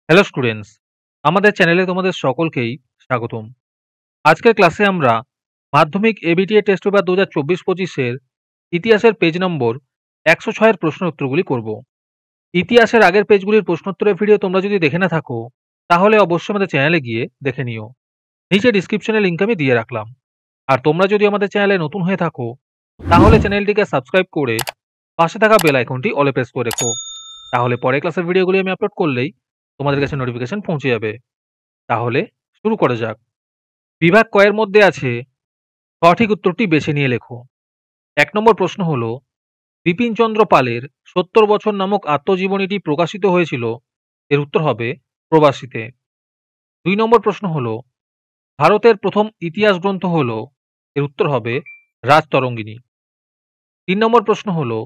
Hello students, আমাদের চ্যানেলে তোমাদের সকলকেই স্বাগতম। আজকের ক্লাসে আমরা মাধ্যমিক এবিটিএ টেস্ট পেপার 2024-25 ইতিহাসের পেজ নম্বর 106 এর প্রশ্ন উত্তরগুলি করব। ইতিহাসের আগের পেজগুলির প্রশ্নোত্তরের ভিডিও তোমরা যদি দেখে না থাকো তাহলে অবশ্যই আমাদের চ্যানেলে গিয়ে দেখে নিও। নিচে ডিসক্রিপশনে লিঙ্ক আমি দিয়ে রাখলাম। আর তোমরা যদি আমাদের চ্যানেলে নতুন হয়ে থাকো তাহলে চ্যানেলটিকে সাবস্ক্রাইব করে পাশে থাকা বেল আইকনটি অলে প্রেস করে রেখো। তাহলে পরের ক্লাসের ভিডিওগুলি আমি আপলোড করলেই তোমাদের কাছে নোটিফিকেশন পৌঁছে যাবে। তাহলে শুরু করা যাক। বিভাগ কয়ের মধ্যে আছে সঠিক উত্তরটি বেছে নিয়ে লেখো। ১ নম্বর প্রশ্ন হলো, বিপিনচন্দ্র পালের ৭০ বছর নামক আত্মজীবনীটি প্রকাশিত হয়েছিল। এর উত্তর হবে প্রবাসীতে। ২ নম্বর প্রশ্ন হলো, ভারতের প্রথম ইতিহাস গ্রন্থ হলো। এর উত্তর হবে রাজতরঙ্গিনী। ৩ নম্বর প্রশ্ন হলো,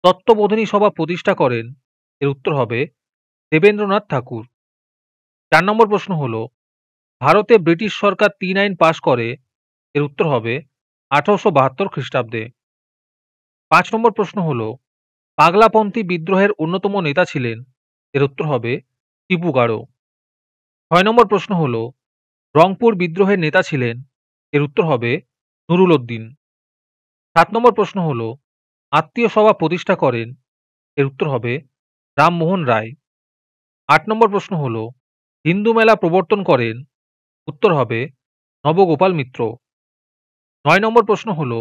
তত্ত্ববোধিনী সভা প্রতিষ্ঠা করেন। এর উত্তর হবে দেবেন্দ্রনাথ ঠাকুর। ৪ নম্বর প্রশ্ন হলো, ভারতে ব্রিটিশ সরকার ৩ আইন পাশ করে। এর উত্তর হবে ১৮৭২ খ্রিস্টাব্দে। ৫ নম্বর প্রশ্ন হলো, পাগলাপন্থী বিদ্রোহের অন্যতম নেতা ছিলেন। এর উত্তর হবে টিপু গাড়ো। ৬ নম্বর প্রশ্ন হলো, রংপুর বিদ্রোহের নেতা ছিলেন। এর উত্তর হবে নুরুল উদ্দিন। ৭ নম্বর প্রশ্ন হলো, আত্মীয় সভা প্রতিষ্ঠা করেন। এর উত্তর হবে রামমোহন রায়। ৮ নম্বর প্রশ্ন হলো, হিন্দু মেলা প্রবর্তন করেন। উত্তর হবে নবগোপাল মিত্র। ৯ নম্বর প্রশ্ন হলো,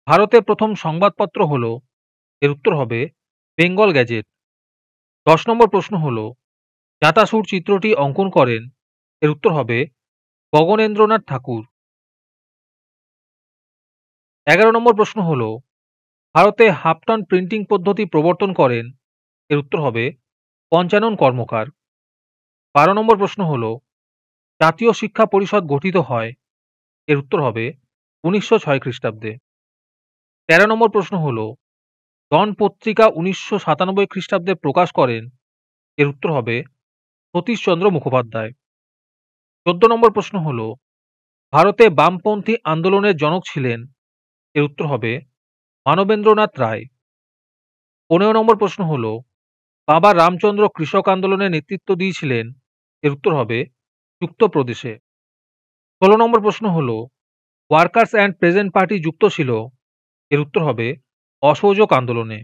ভারতের প্রথম সংবাদপত্র হলো। এর উত্তর হবে বেঙ্গল গ্যাজেট। ১০ নম্বর প্রশ্ন হলো, জাতাসুর চিত্রটি অঙ্কন করেন। এর উত্তর হবে গগনেন্দ্রনাথ ঠাকুর। ১১ নম্বর প্রশ্ন হলো, ভারতে হাফটন প্রিন্টিং পদ্ধতি প্রবর্তন করেন। এর উত্তর হবে পঞ্চানন কর্মকার। ১২ নম্বর প্রশ্ন হলো, জাতীয় শিক্ষা পরিষদ গঠিত হয়। এর উত্তর হবে ১৯০৬ খ্রিস্টাব্দে। ১৩ নম্বর প্রশ্ন হলো, ডন পত্রিকা ১৯৯৭ খ্রিস্টাব্দে প্রকাশ করেন। এর উত্তর হবে সতীশচন্দ্র মুখোপাধ্যায়। ১৪ নম্বর প্রশ্ন হলো, ভারতে বামপন্থী আন্দোলনের জনক ছিলেন। এর উত্তর হবে মানবেন্দ্রনাথ রায়। ১৫ নম্বর প্রশ্ন হলো, বাবা রামচন্দ্র কৃষক আন্দোলনের নেতৃত্ব দিয়েছিলেন। এর উত্তর হবে যুক্তপ্রদেশে। ১৬ নম্বর প্রশ্ন হলো, ওয়ার্কার্স অ্যান্ড প্রেজেন্ট পার্টি যুক্ত ছিল। এর উত্তর হবে অসহযোগ আন্দোলনে।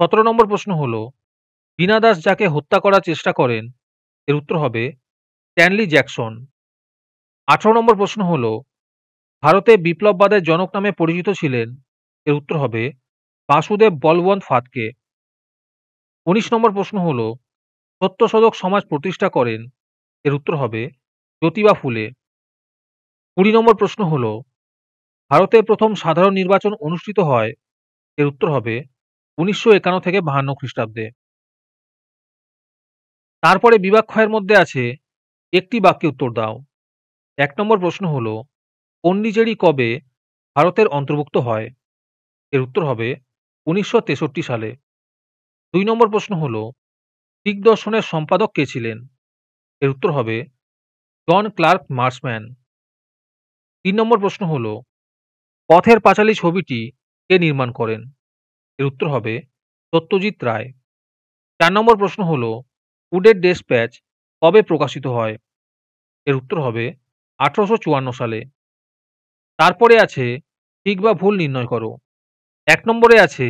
১৭ নম্বর প্রশ্ন হলো, বীণা দাস যাকে হত্যা করার চেষ্টা করেন। এর উত্তর হবে স্ট্যানলি জ্যাকসন। ১৮ নম্বর প্রশ্ন হলো, ভারতে বিপ্লববাদের জনক নামে পরিচিত ছিলেন। এর উত্তর হবে বাসুদেব বলবন্ত ফাতকে। ১৯ নম্বর প্রশ্ন হলো, সত্যশোধক সমাজ প্রতিষ্ঠা করেন। এর উত্তর হবে জ্যোতিবা ফুলে। ২০ নম্বর প্রশ্ন হলো, ভারতে প্রথম সাধারণ নির্বাচন অনুষ্ঠিত হয়। এর উত্তর হবে ১৯৫১ থেকে ৫২ খ্রিস্টাব্দে। তারপরে বিভাগ ক্ষয়ের মধ্যে আছে একটি বাক্যে উত্তর দাও। ১ নম্বর প্রশ্ন হলো, পন্ডিচেরি কবে ভারতের অন্তর্ভুক্ত হয়। এর উত্তর হবে ১৯৬৩ সালে। ২ নম্বর প্রশ্ন হলো, দিগদর্শনের সম্পাদক কে ছিলেন। এর উত্তর হবে জন ক্লার্ক মার্সম্যান। ৩ নম্বর প্রশ্ন হলো, পথের পাঁচালী ছবিটি কে নির্মাণ করেন। এর উত্তর হবে সত্যজিৎ রায়। ৪ নম্বর প্রশ্ন হলো, উডের ডেসপ্যাচ কবে প্রকাশিত হয়। এর উত্তর হবে ১৮৫৪ সালে। তারপরে আছে ঠিক বা ভুল নির্ণয় করো। ১ নম্বরে আছে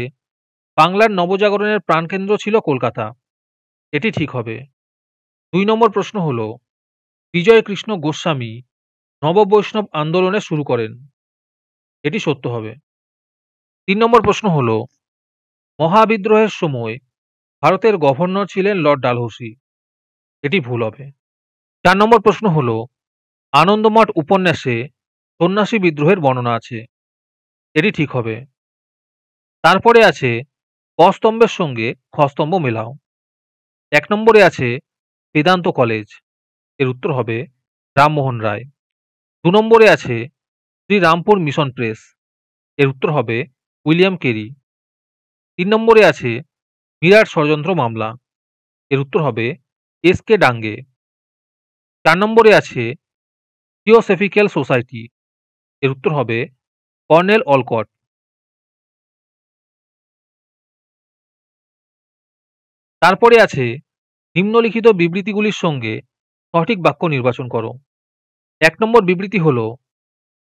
বাংলার নবজাগরণের প্রাণকেন্দ্র ছিল কলকাতা। এটি ঠিক হবে। ২ নম্বর প্রশ্ন হলো, বিজয়কৃষ্ণ গোস্বামী নববৈষ্ণব আন্দোলনে শুরু করেন। এটি সত্য হবে। ৩ নম্বর প্রশ্ন হলো, মহাবিদ্রোহের সময় ভারতের গভর্নর ছিলেন লর্ড ডালহৌসি। এটি ভুল হবে। ৪ নম্বর প্রশ্ন হলো, আনন্দমঠ উপন্যাসে সন্ন্যাসী বিদ্রোহের বর্ণনা আছে। এটি ঠিক হবে। তারপরে আছে ক স্তম্ভের সঙ্গে খ স্তম্ভ মেলাও। ১ নম্বরে আছে বেদান্ত কলেজ। এর উত্তর হবে রামমোহন রায়। ২ নম্বরে আছে শ্রীরামপুর মিশন প্রেস। এর উত্তর হবে উইলিয়াম কেরি। ৩ নম্বরে আছে মিরাট ষড়যন্ত্র মামলা। এর উত্তর হবে এস কে ডাঙ্গে। ৪ নম্বরে আছে থিওসফিক্যাল সোসাইটি। এর উত্তর হবে কর্নেল অলকট। তারপরে আছে নিম্নলিখিত বিবৃতিগুলির সঙ্গে সঠিক বাক্য নির্বাচন করো। ১ নম্বর বিবৃতি হল,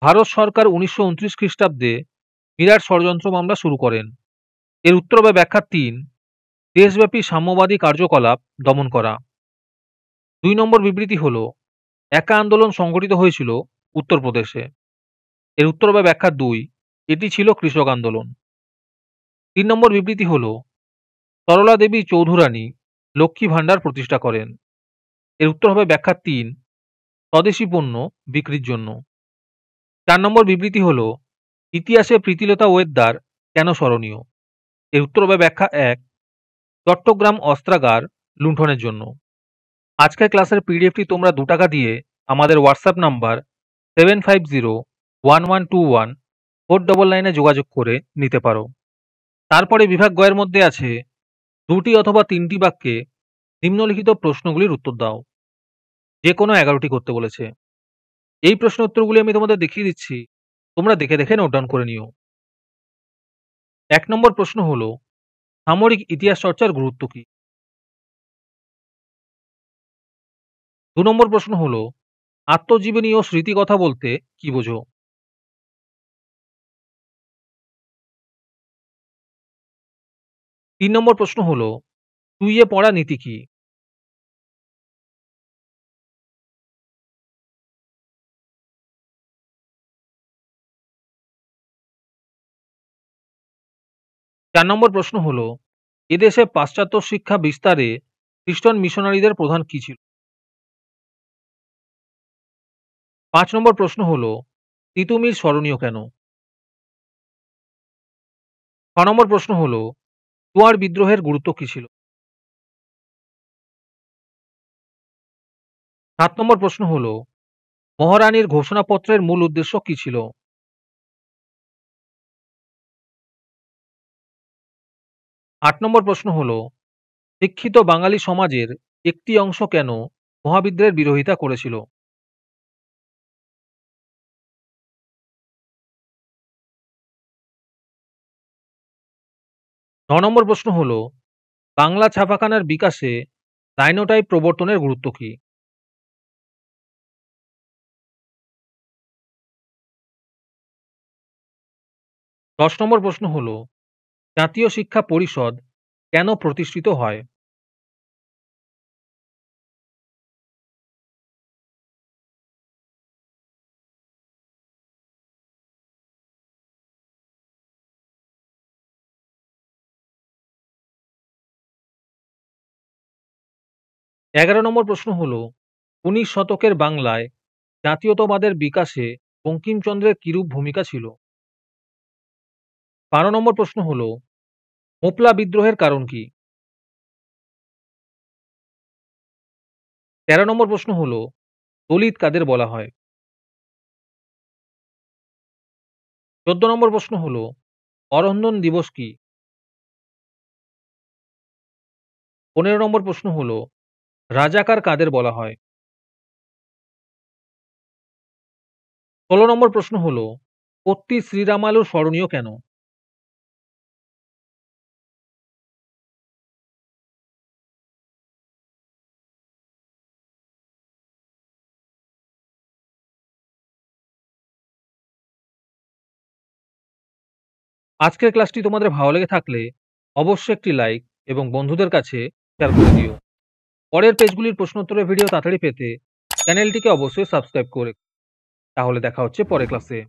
ভারত সরকার ১৯২৯ খ্রিস্টাব্দে মিরাট ষড়যন্ত্র মামলা শুরু করেন। এর উত্তর বা ব্যাখ্যা ৩, দেশব্যাপী সাম্যবাদী কার্যকলাপ দমন করা। ২ নম্বর বিবৃতি হল, একা আন্দোলন সংগঠিত হয়েছিল উত্তরপ্রদেশে। এর উত্তর বা ব্যাখ্যা ২, এটি ছিল কৃষক আন্দোলন। ৩ নম্বর বিবৃতি হল, সরলা দেবী চৌধুরানী লক্ষ্মী ভাণ্ডার প্রতিষ্ঠা করেন। এর উত্তর হবে ব্যাখ্যা ৩, স্বদেশী পণ্য বিক্রির জন্য। ৪ নম্বর বিবৃতি হল, ইতিহাসে প্রীতিলতা ওয়েদ্দার কেন স্মরণীয়? এর উত্তর হবে ব্যাখ্যা ১, চট্টগ্রাম অস্ত্রাগার লুণ্ঠনের জন্য। আজকের ক্লাসের পিডিএফটি তোমরা ২ টাকা দিয়ে আমাদের হোয়াটসঅ্যাপ নাম্বার 7501121499 যোগাযোগ করে নিতে পারো। তারপরে বিভাগ গ এর মধ্যে আছে ২টি অথবা ৩টি বাক্যে নিম্নলিখিত প্রশ্নগুলির উত্তর দাও। যে কোনো ১১টি করতে বলেছে। এই প্রশ্ন উত্তরগুলি আমি তোমাদের দেখিয়ে দিচ্ছি, তোমরা দেখে দেখে নোট ডাউন করে নিও। ১ নম্বর প্রশ্ন হল, সামরিক ইতিহাস চর্চার গুরুত্ব কি? ২ নম্বর প্রশ্ন হল, আত্মজীবনী ও স্মৃতিকথা বলতে কি বোঝো? ৩ নম্বর প্রশ্ন হল, টুইয়ে পড়া নীতি কি? ৪ নম্বর প্রশ্ন হল, এদেশে পাশ্চাত্য শিক্ষা বিস্তারে খ্রিস্টান মিশনারিদের প্রধান কি ছিল? ৫ নম্বর প্রশ্ন হল, তিতুমির স্মরণীয় কেন? ৬ নম্বর প্রশ্ন হল, চুয়াড় বিদ্রোহের গুরুত্ব কি ছিল? ৭ নম্বর প্রশ্ন হল, মহারানীর ঘোষণাপত্রের মূল উদ্দেশ্য কি ছিল? ৮ নম্বর প্রশ্ন হল, শিক্ষিত বাঙালি সমাজের একটি অংশ কেন মহাবিদ্রোহের বিরোধিতা করেছিল? ৯ নম্বর প্রশ্ন হল, বাংলা ছাপাখানার বিকাশে লাইনোটাইপ প্রবর্তনের গুরুত্ব কি? ১০ নম্বর প্রশ্ন হল, জাতীয় শিক্ষা পরিষদ কেন প্রতিষ্ঠিত হয়? ১১ নম্বর প্রশ্ন হল, ১৯ শতকের বাংলায় জাতীয়তাবাদের বিকাশে বঙ্কিমচন্দ্রের কিরূপ ভূমিকা ছিল? ১২ নম্বর প্রশ্ন হল, মোপলা বিদ্রোহের কারণ কি? ১৩ নম্বর প্রশ্ন হল, দলিত কাদের বলা হয়? ১৪ নম্বর প্রশ্ন হল, অরন্ধন দিবস কি? ১৫ নম্বর প্রশ্ন হল, রাজাকার কাদের বলা হয়? ১৬ নম্বর প্রশ্ন হল, কত্তি শ্রীরামালু স্মরণীয় কেন? আজকের ক্লাসটি তোমাদের ভালো লেগে থাকলে অবশ্যই একটি লাইক এবং বন্ধুদের কাছে শেয়ার করে দিও। পরের পেজগুলির প্রশ্নোত্তরের ভিডিও তাড়াতাড়ি পেতে চ্যানেলটিকে অবশ্যই সাবস্ক্রাইব করে। তাহলে দেখা হচ্ছে পরের ক্লাসে।